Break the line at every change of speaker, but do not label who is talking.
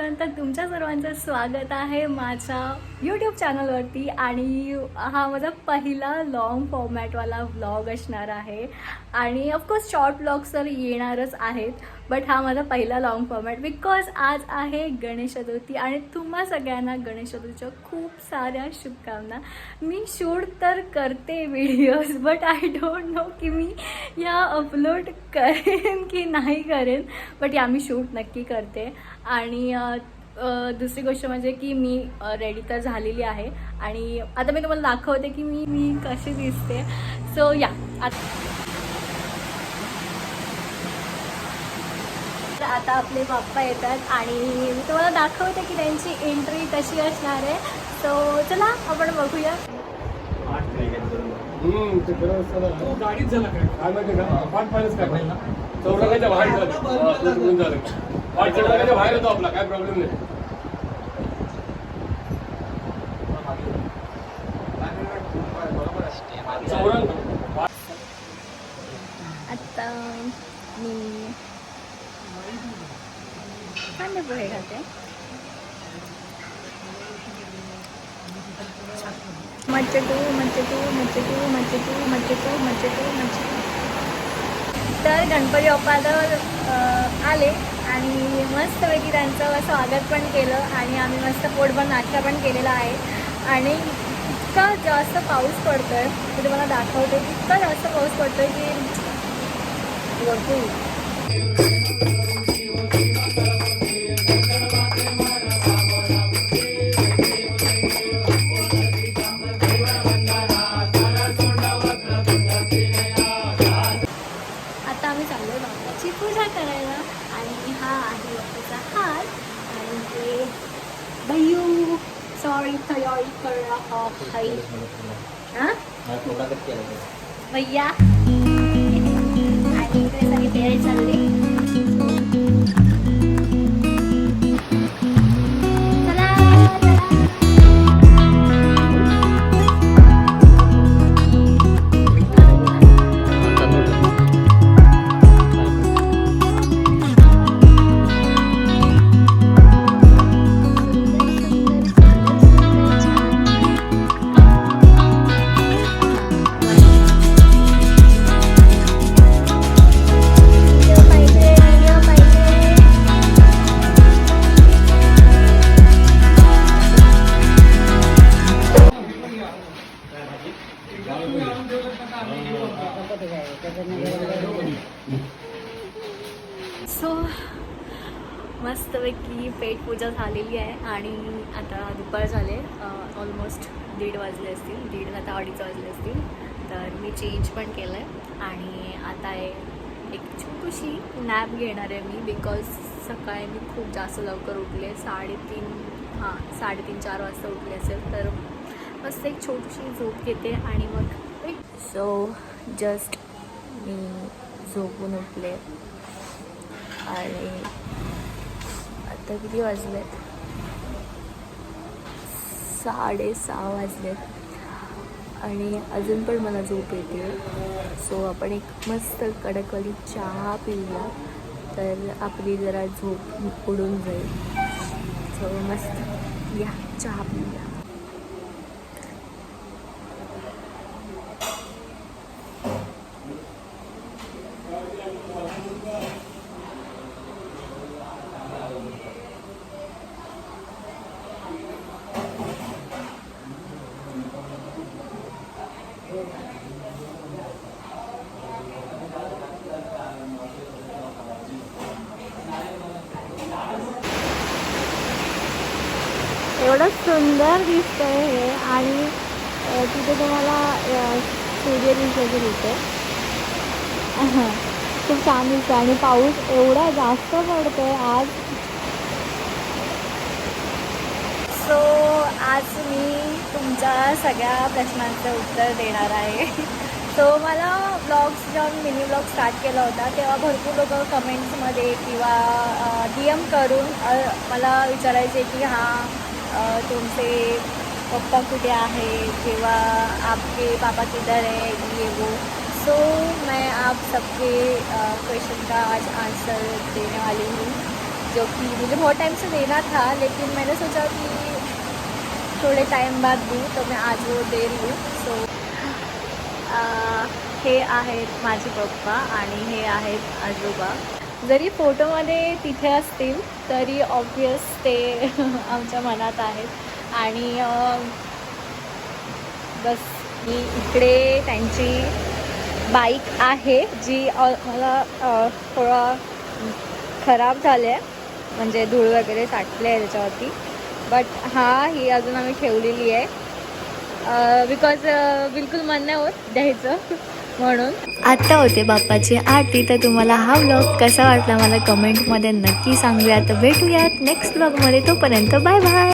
चॅनलपर्यंत तुमच्या सर्वांचं स्वागत आहे माझ्या यूट्यूब चॅनलवरती. आणि हा माझा पहिला लाँग फॉर्मॅटवाला व्लॉग असणार आहे. आणि ऑफकोर्स शॉर्ट व्लॉग्स तर येणारच आहेत, बट हा माझा पहिला लाँग फॉर्मॅट बिकॉज आज आहे गणेश चतुर्थी. आणि तुम्हा सगळ्यांना गणेश चतुर्थीच्या खूप साऱ्या शुभकामना. मी शूट तर करते videos, but I don't know की मी या अपलोड करेन की नाही करेन, बट या मी शूट नक्की करते. आणि दुसरी गोष्ट म्हणजे की मी रेडी तर झालेली आहे आणि आता मी तुम्हाला दाखवते की मी कशी दिसते. सो या आता आपले बाप्पा येतात आणि मी तुम्हाला दाखवते की त्यांची एंट्री कशी असणार आहे. सो चला आपण बघूया.
गाडीच झाला काय माहिती का पाठ पाहिलंच काय पाहिजे ना चौरंगाच्या बाहेर झालं पाठ चौरंगाच्या बाहेर होतो आपला काय प्रॉब्लेम नाही.
आता मी कांदे पोहे खाते. तर गणपती बाप्पा आले आणि मस्तपैकी त्यांचं स्वागत पण केलं आणि आम्ही मस्त पोटभर नाश्ता पण केलेला आहे. आणि इतका जास्त पाऊस पडतोय, मी तुम्हाला दाखवते इतका जास्त पाऊस पडतोय की भरपूर. आता आम्ही चाललोय बाप्पाची पूजा करायला आणि हा आहे बाप्पाचा हार. आणि ते भैयू सॉरी तयारी कर रहा भाई. हां भैया आणि इकडे सगळी तयारी चालली. सो मस्तपैकी पेट पूजा झालेली आहे आणि आता दुपार झाले. ऑलमोस्ट 1:30 वाजले असतील, 1:30 आता 2:30 वाजले असतील. तर मी चेंज पण केलं आहे आणि आता एक छोटीशी नॅप घेणार आहे मी बिकॉज सकाळी मी खूप जास्त लवकर उठले. 3:30-4 वाजता उठले असेल. तर मस्त एक छोटीशी झोप घेते आणि मग सो जस्ट मी झोपून उठले आणि आता किती वाजलेत, 6:30 वाजलेत आणि अजून पण मला झोप येते. सो आपण एक मस्त कडकवाली चहा पिऊया तर आपली जरा झोप उडून जाईल. सो मस्त या चहा पिऊया. एवढं सुंदर दिसतंय हे आणि तिथे तुम्हाला सूर्य दिसायचं तिथे खूप छान दिसतं आणि पाऊस एवढा जास्त पडतोय आज. सो आज मी तुमच्या सगळ्या प्रश्नांचं उत्तर देणार आहे. सो मला ब्लॉग्स जेव्हा मिनी ब्लॉग स्टार्ट केला होता तेव्हा भरपूर लोक कमेंट्समध्ये किंवा DM करून मला विचारायचे की तुमचे पप्पा कुठे आहे किंवा आपके पापा किधर है ये वो. सो मैं आप सबके क्वेश्चन का आज आंसर देने वाली हूँ. जो कि मुझे बहुत टाइम से देना था, लेकिन मैंने सोचा कि थोड़े टाइम बाद दूँ, तो मैं आज वो दे रही हूँ. सो हे आहेत माझे पप्पा आणि हे आहेत आजोबा. जरी फोटोमध्ये तिथे असतील तरी ऑब्वियस ते आमच्या मनात आहेत. आणि बस मी इकडे त्यांची बाईक आहे जी मला थोडा खराब झाले आहे, म्हणजे धूळ वगैरे साठले आहे त्याच्यावरती. बट ही अजून आम्ही ठेवलेली आहे बिकॉज बिलकुल मन नाही होत द्यायचं म्हणून. आता होते बाप्पाची आरती. तर तुम्हाला हा व्लॉग कसा वाटला मला कमेंटमध्ये नक्की सांगूया. तर भेटूयात नेक्स्ट व्लॉगमध्ये. तोपर्यंत बाय बाय.